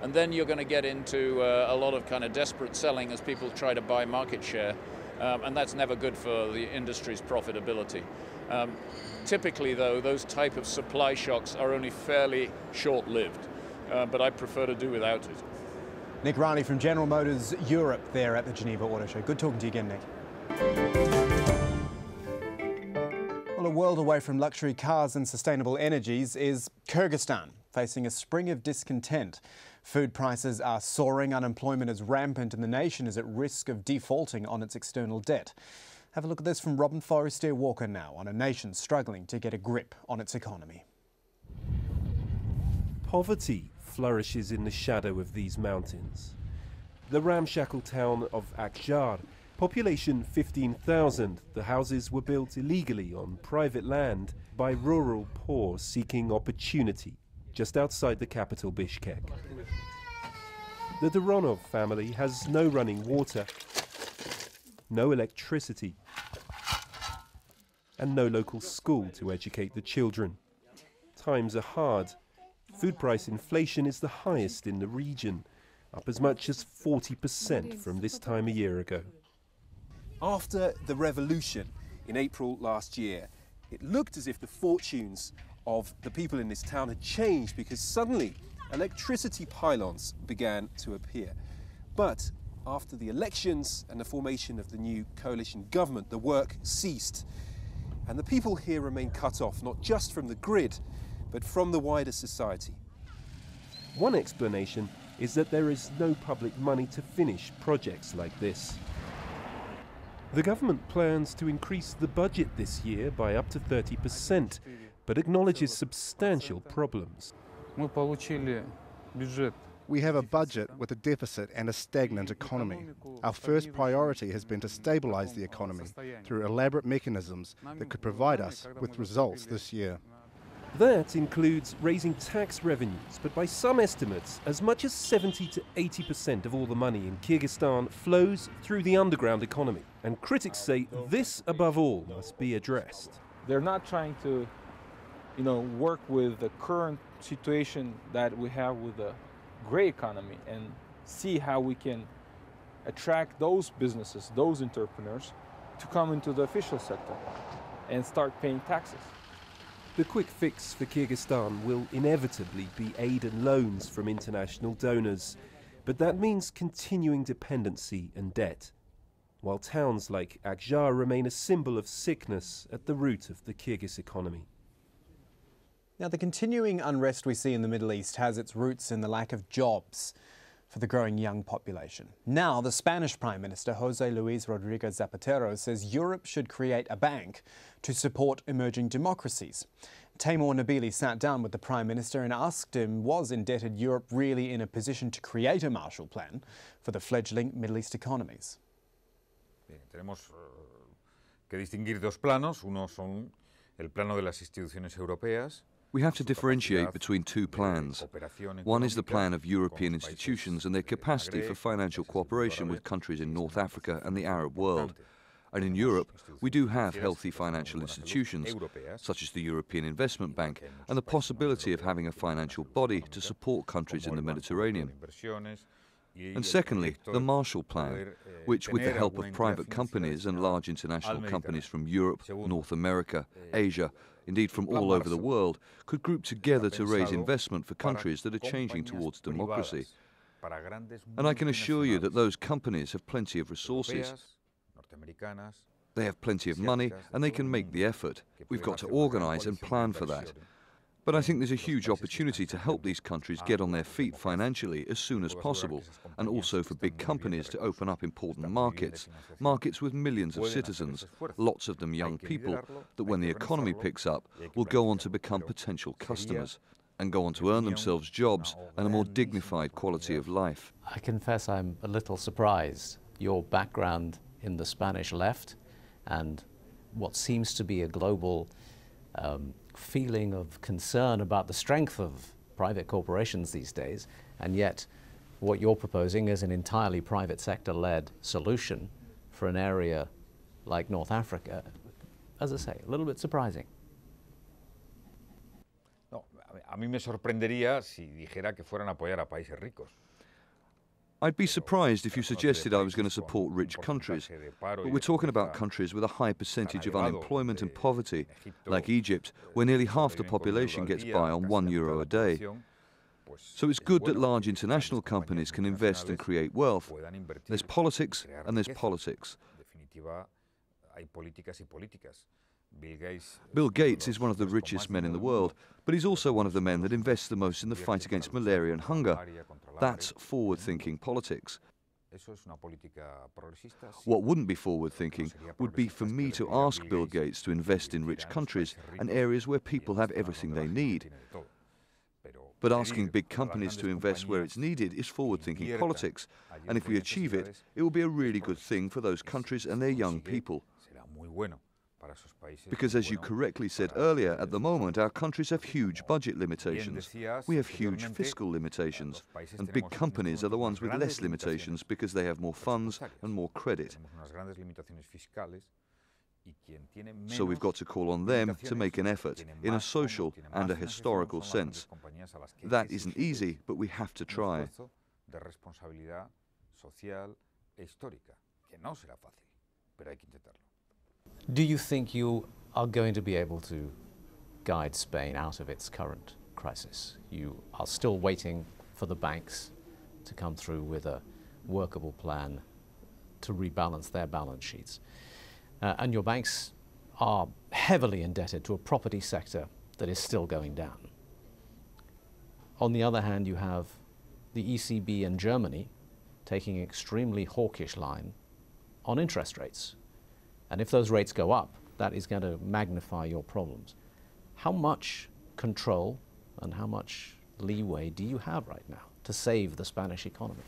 And then you're going to get into a lot of kind of desperate selling as people try to buy market share. And that's never good for the industry's profitability. Typically, though, those type of supply shocks are only fairly short-lived, but I prefer to do without it. Nick Riley from General Motors Europe there at the Geneva Auto Show. Good talking to you again, Nick. Well, a world away from luxury cars and sustainable energies is Kyrgyzstan, facing a spring of discontent. Food prices are soaring, unemployment is rampant, and the nation is at risk of defaulting on its external debt. Have a look at this from Robin Forestier-Walker now on a nation struggling to get a grip on its economy. Poverty flourishes in the shadow of these mountains. The ramshackle town of AlJazeera, population 15,000, the houses were built illegally on private land by rural poor seeking opportunity just outside the capital Bishkek. The Doronov family has no running water, no electricity, and no local school to educate the children. Times are hard. Food price inflation is the highest in the region, up as much as 40% from this time a year ago. After the revolution in April last year, it looked as if the fortunes of the people in this town had changed because suddenly electricity pylons began to appear. But after the elections and the formation of the new coalition government, the work ceased. And the people here remain cut off, not just from the grid, but from the wider society. One explanation is that there is no public money to finish projects like this. The government plans to increase the budget this year by up to 30%, but acknowledges substantial problems. We have a budget with a deficit and a stagnant economy. Our first priority has been to stabilise the economy through elaborate mechanisms that could provide us with results this year. That includes raising tax revenues, but by some estimates, as much as 70 to 80% of all the money in Kyrgyzstan flows through the underground economy. And critics say this, above all, must be addressed. They're not trying to, work with the current situation that we have with the grey economy and see how we can attract those businesses, those entrepreneurs, to come into the official sector and start paying taxes. The quick fix for Kyrgyzstan will inevitably be aid and loans from international donors, but that means continuing dependency and debt, while towns like AlJazeera remain a symbol of sickness at the root of the Kyrgyz economy. Now, the continuing unrest we see in the Middle East has its roots in the lack of jobs for the growing young population. Now, the Spanish Prime Minister, José Luis Rodríguez Zapatero, says Europe should create a bank to support emerging democracies. Taimour Nabili sat down with the Prime Minister and asked him, was indebted Europe really in a position to create a Marshall Plan for the fledgling Middle East economies? Tenemos que distinguir dos planos. Uno son el plano de las instituciones europeas. We have to differentiate between two plans. One is the plan of European institutions and their capacity for financial cooperation with countries in North Africa and the Arab world. And in Europe, we do have healthy financial institutions, such as the European Investment Bank, and the possibility of having a financial body to support countries in the Mediterranean. And secondly, the Marshall Plan, which, with the help of private companies and large international companies from Europe, North America, Asia, indeed from all over the world, could group together to raise investment for countries that are changing towards democracy. And I can assure you that those companies have plenty of resources. They have plenty of money and they can make the effort. We've got to organise and plan for that. But I think there's a huge opportunity to help these countries get on their feet financially as soon as possible, and also for big companies to open up important markets, markets with millions of citizens, lots of them young people, that when the economy picks up will go on to become potential customers and go on to earn themselves jobs and a more dignified quality of life. I confess I'm a little surprised. Your background in the Spanish left and what seems to be a global feeling of concern about the strength of private corporations these days, and yet what you're proposing is an entirely private sector-led solution for an area like North Africa. As I say, a little bit surprising. No, a A mí me sorprendería si dijera que fueran a apoyar a países ricos. I'd be surprised if you suggested I was going to support rich countries, but we're talking about countries with a high percentage of unemployment and poverty, like Egypt, where nearly half the population gets by on €1 a day. So it's good that large international companies can invest and create wealth. There's politics and there's politics. Bill Gates is one of the richest men in the world, but he's also one of the men that invests the most in the fight against malaria and hunger. That's forward-thinking politics. What wouldn't be forward-thinking would be for me to ask Bill Gates to invest in rich countries and areas where people have everything they need. But asking big companies to invest where it's needed is forward-thinking politics, and if we achieve it, it will be a really good thing for those countries and their young people. Because as you correctly said earlier, at the moment our countries have huge budget limitations. We have huge fiscal limitations, and big companies are the ones with less limitations because they have more funds and more credit. So we've got to call on them to make an effort, in a social and a historical sense. That isn't easy, but we have to try. Do you think you are going to be able to guide Spain out of its current crisis? You are still waiting for the banks to come through with a workable plan to rebalance their balance sheets. And your banks are heavily indebted to a property sector that is still going down. On the other hand, you have the ECB in Germany taking an extremely hawkish line on interest rates. And if those rates go up, that is going to magnify your problems. How much control and how much leeway do you have right now to save the Spanish economy?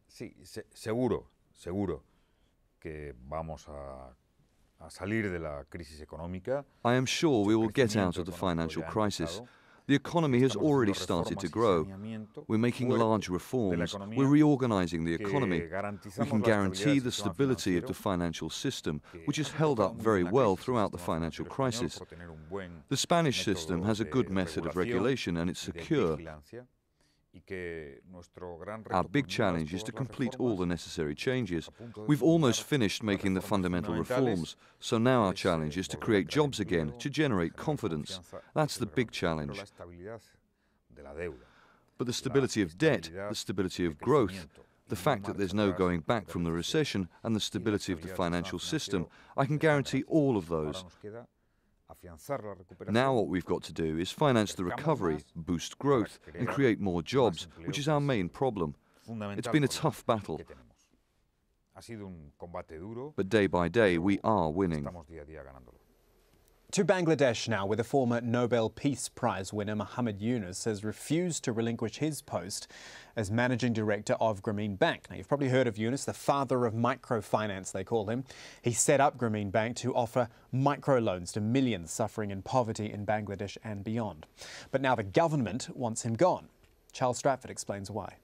Sí, seguro que vamos a salir de la crisis económica. I am sure we will get out of the financial crisis. The economy has already started to grow. We're making large reforms. We're reorganizing the economy. We can guarantee the stability of the financial system, which has held up very well throughout the financial crisis. The Spanish system has a good method of regulation and it's secure. Our big challenge is to complete all the necessary changes. We've almost finished making the fundamental reforms, so now our challenge is to create jobs again, to generate confidence. That's the big challenge. But the stability of debt, the stability of growth, the fact that there's no going back from the recession, and the stability of the financial system, I can guarantee all of those. Now what we've got to do is finance the recovery, boost growth, and create more jobs, which is our main problem. It's been a tough battle. But day by day, we are winning. To Bangladesh now, where the former Nobel Peace Prize winner Muhammad Yunus has refused to relinquish his post as managing director of Grameen Bank. Now, you've probably heard of Yunus, the father of microfinance, they call him. He set up Grameen Bank to offer microloans to millions suffering in poverty in Bangladesh and beyond. But now the government wants him gone. Charles Stratford explains why.